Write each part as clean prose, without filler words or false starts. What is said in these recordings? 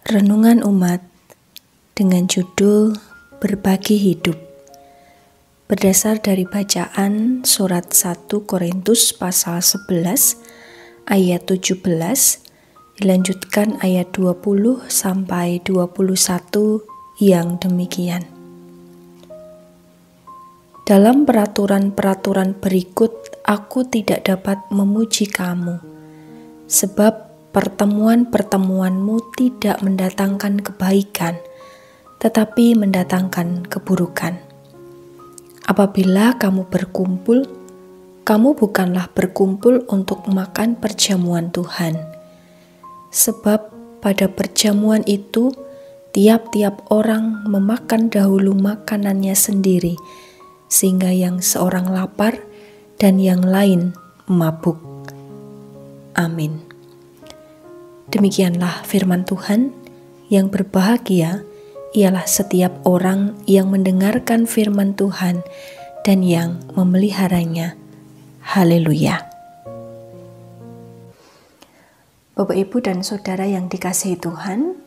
Renungan Umat dengan judul Berbagi Hidup, berdasar dari bacaan surat 1 Korintus pasal 11 ayat 17, dilanjutkan ayat 20 sampai 21 yang demikian. Dalam peraturan-peraturan berikut aku tidak dapat memuji kamu, sebab pertemuan-pertemuanmu tidak mendatangkan kebaikan, tetapi mendatangkan keburukan. Apabila kamu berkumpul, kamu bukanlah berkumpul untuk makan perjamuan Tuhan. Sebab pada perjamuan itu, tiap-tiap orang memakan dahulu makanannya sendiri, sehingga yang seorang lapar dan yang lain mabuk. Amin. Demikianlah firman Tuhan. Yang berbahagia ialah setiap orang yang mendengarkan firman Tuhan dan yang memeliharanya. Haleluya. Bapak, Ibu, dan Saudara yang dikasihi Tuhan,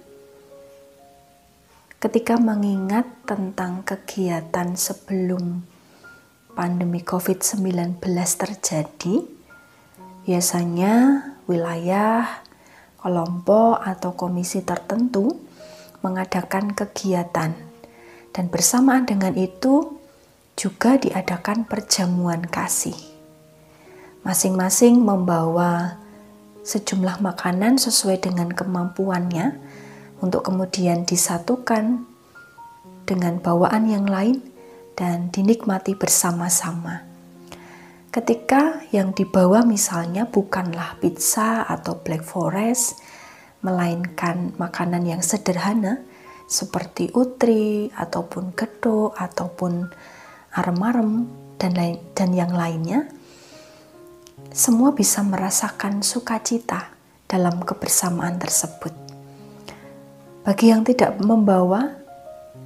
ketika mengingat tentang kegiatan sebelum pandemi COVID-19 terjadi, biasanya wilayah, kelompok atau komisi tertentu mengadakan kegiatan, dan bersamaan dengan itu juga diadakan perjamuan kasih. Masing-masing membawa sejumlah makanan sesuai dengan kemampuannya untuk kemudian disatukan dengan bawaan yang lain dan dinikmati bersama-sama. Ketika yang dibawa misalnya bukanlah pizza atau Black Forest, melainkan makanan yang sederhana seperti utri ataupun gedok ataupun arem-arem dan yang lainnya, semua bisa merasakan sukacita dalam kebersamaan tersebut. Bagi yang tidak membawa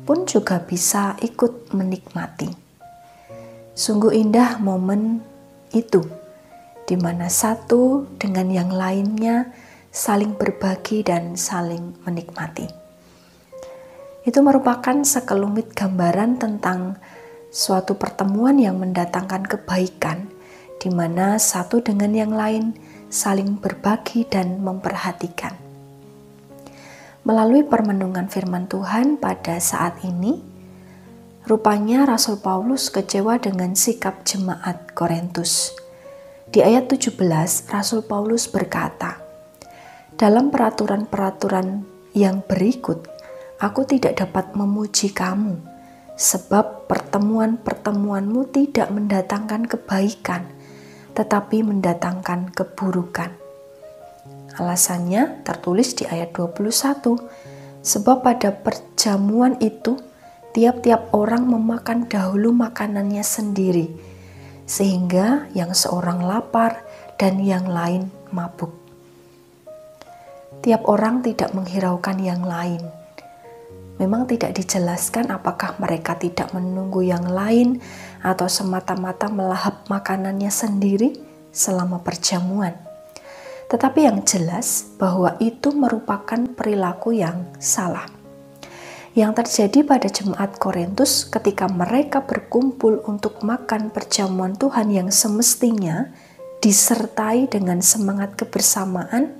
pun juga bisa ikut menikmati. Sungguh indah momen itu, di mana satu dengan yang lainnya saling berbagi dan saling menikmati. Itu merupakan sekelumit gambaran tentang suatu pertemuan yang mendatangkan kebaikan, di mana satu dengan yang lain saling berbagi dan memperhatikan. Melalui permenungan firman Tuhan pada saat ini, rupanya Rasul Paulus kecewa dengan sikap jemaat Korintus. Di ayat 17, Rasul Paulus berkata, "Dalam peraturan-peraturan yang berikut, aku tidak dapat memuji kamu, sebab pertemuan-pertemuanmu tidak mendatangkan kebaikan, tetapi mendatangkan keburukan." Alasannya tertulis di ayat 21, "Sebab pada perjamuan itu, tiap-tiap orang memakan dahulu makanannya sendiri, sehingga yang seorang lapar dan yang lain mabuk." Tiap orang tidak menghiraukan yang lain. Memang tidak dijelaskan apakah mereka tidak menunggu yang lain atau semata-mata melahap makanannya sendiri selama perjamuan. Tetapi yang jelas bahwa itu merupakan perilaku yang salah. Yang terjadi pada jemaat Korintus ketika mereka berkumpul untuk makan perjamuan Tuhan yang semestinya disertai dengan semangat kebersamaan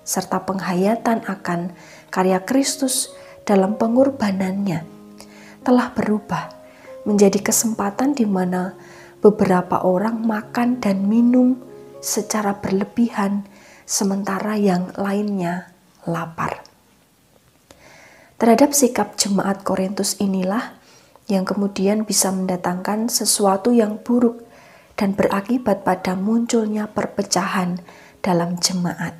serta penghayatan akan karya Kristus dalam pengorbanannya, telah berubah menjadi kesempatan di mana beberapa orang makan dan minum secara berlebihan sementara yang lainnya lapar. Terhadap sikap jemaat Korintus inilah yang kemudian bisa mendatangkan sesuatu yang buruk dan berakibat pada munculnya perpecahan dalam jemaat.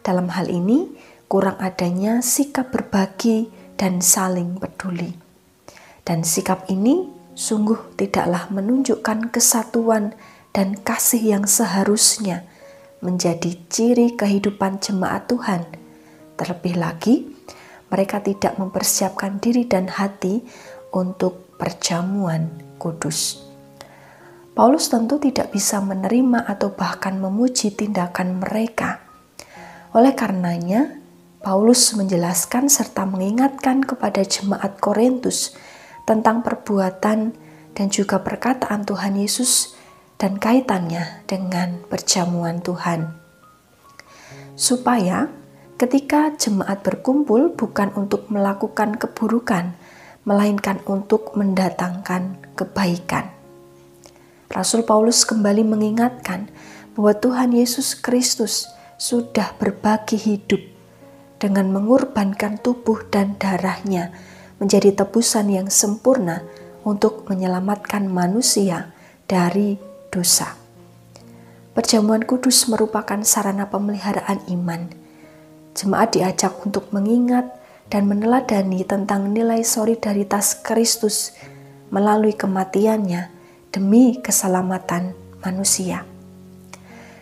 Dalam hal ini, kurang adanya sikap berbagi dan saling peduli. Dan sikap ini sungguh tidaklah menunjukkan kesatuan dan kasih yang seharusnya menjadi ciri kehidupan jemaat Tuhan. Terlebih lagi, mereka tidak mempersiapkan diri dan hati untuk perjamuan kudus. Paulus tentu tidak bisa menerima atau bahkan memuji tindakan mereka. Oleh karenanya, Paulus menjelaskan serta mengingatkan kepada jemaat Korintus tentang perbuatan dan juga perkataan Tuhan Yesus dan kaitannya dengan perjamuan Tuhan. Supaya ketika jemaat berkumpul bukan untuk melakukan keburukan, melainkan untuk mendatangkan kebaikan. Rasul Paulus kembali mengingatkan bahwa Tuhan Yesus Kristus sudah berbagi hidup dengan mengorbankan tubuh dan darahnya menjadi tebusan yang sempurna untuk menyelamatkan manusia dari dosa. Perjamuan kudus merupakan sarana pemeliharaan iman. Jemaat diajak untuk mengingat dan meneladani tentang nilai solidaritas Kristus melalui kematiannya demi keselamatan manusia.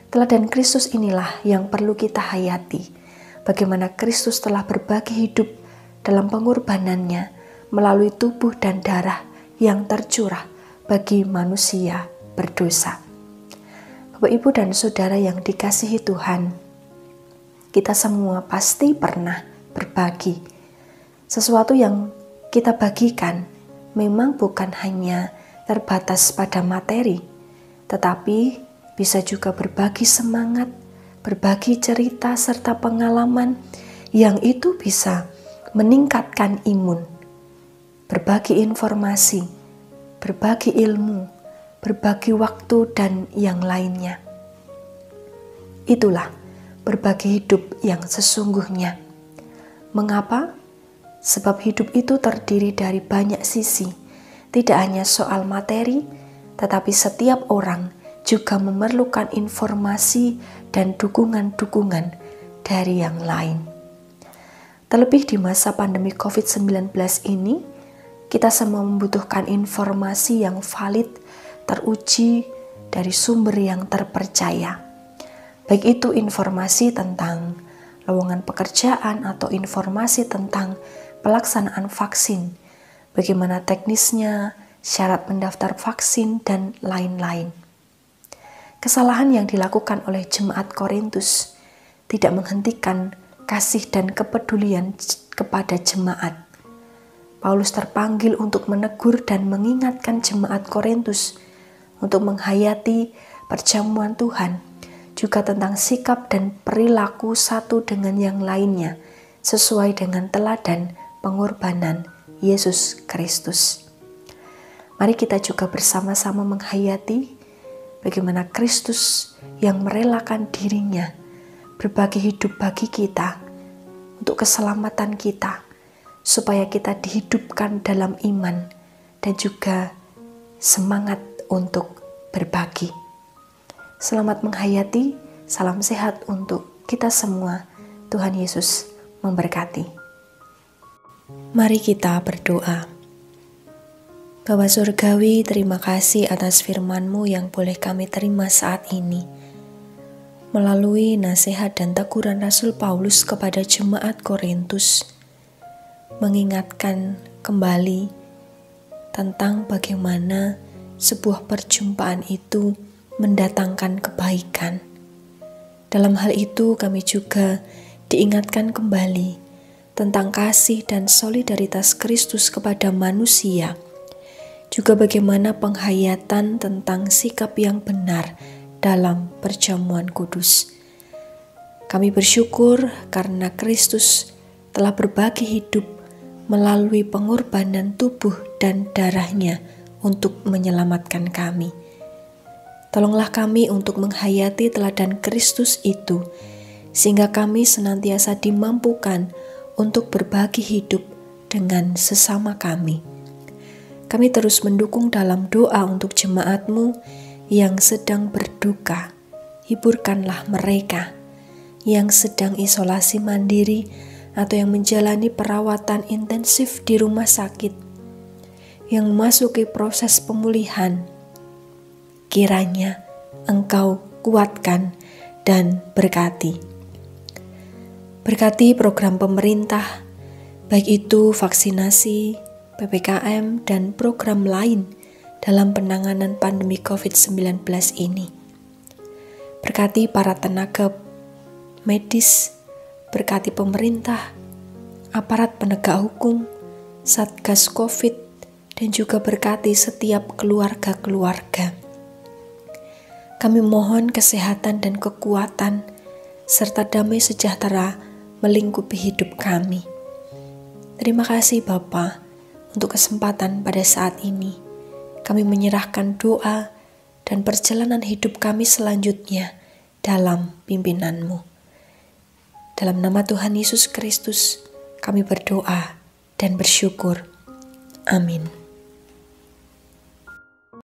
Teladan Kristus inilah yang perlu kita hayati. Bagaimana Kristus telah berbagi hidup dalam pengorbanannya melalui tubuh dan darah yang tercurah bagi manusia berdosa. Bapak, Ibu, dan Saudara yang dikasihi Tuhan, kita semua pasti pernah berbagi. Sesuatu yang kita bagikan memang bukan hanya terbatas pada materi, tetapi bisa juga berbagi semangat, berbagi cerita serta pengalaman yang itu bisa meningkatkan imun, berbagi informasi, berbagi ilmu, berbagi waktu dan yang lainnya. Itulah berbagi hidup yang sesungguhnya. Mengapa? Sebab hidup itu terdiri dari banyak sisi, tidak hanya soal materi, tetapi setiap orang juga memerlukan informasi dan dukungan-dukungan dari yang lain. Terlebih di masa pandemi COVID-19 ini, kita semua membutuhkan informasi yang valid, teruji dari sumber yang terpercaya. Baik itu informasi tentang lowongan pekerjaan atau informasi tentang pelaksanaan vaksin, bagaimana teknisnya, syarat mendaftar vaksin, dan lain-lain. Kesalahan yang dilakukan oleh jemaat Korintus tidak menghentikan kasih dan kepedulian kepada jemaat. Paulus terpanggil untuk menegur dan mengingatkan jemaat Korintus untuk menghayati perjamuan Tuhan, juga tentang sikap dan perilaku satu dengan yang lainnya, sesuai dengan teladan pengorbanan Yesus Kristus. Mari kita juga bersama-sama menghayati bagaimana Kristus yang merelakan dirinya berbagi hidup bagi kita untuk keselamatan kita, supaya kita dihidupkan dalam iman dan juga semangat untuk berbagi. Selamat menghayati, salam sehat untuk kita semua. Tuhan Yesus memberkati. Mari kita berdoa. Bapa Surgawi, terima kasih atas firman-Mu yang boleh kami terima saat ini. Melalui nasihat dan teguran Rasul Paulus kepada jemaat Korintus, mengingatkan kembali tentang bagaimana sebuah perjumpaan itu mendatangkan kebaikan. Dalam hal itu kami juga diingatkan kembali tentang kasih dan solidaritas Kristus kepada manusia, juga bagaimana penghayatan tentang sikap yang benar dalam perjamuan kudus. Kami bersyukur karena Kristus telah berbagi hidup melalui pengorbanan tubuh dan darahnya untuk menyelamatkan kami. Tolonglah kami untuk menghayati teladan Kristus itu, sehingga kami senantiasa dimampukan untuk berbagi hidup dengan sesama kami. Kami terus mendukung dalam doa untuk jemaat-Mu yang sedang berduka. Hiburkanlah mereka yang sedang isolasi mandiri atau yang menjalani perawatan intensif di rumah sakit, yang memasuki proses pemulihan. Kiranya Engkau kuatkan dan berkati. Berkati program pemerintah, baik itu vaksinasi, PPKM, dan program lain dalam penanganan pandemi COVID-19 ini. Berkati para tenaga medis, berkati pemerintah, aparat penegak hukum, Satgas Covid, dan juga berkati setiap keluarga-keluarga. Kami mohon kesehatan dan kekuatan, serta damai sejahtera melingkupi hidup kami. Terima kasih Bapa untuk kesempatan pada saat ini. Kami menyerahkan doa dan perjalanan hidup kami selanjutnya dalam pimpinanmu. Dalam nama Tuhan Yesus Kristus, kami berdoa dan bersyukur. Amin.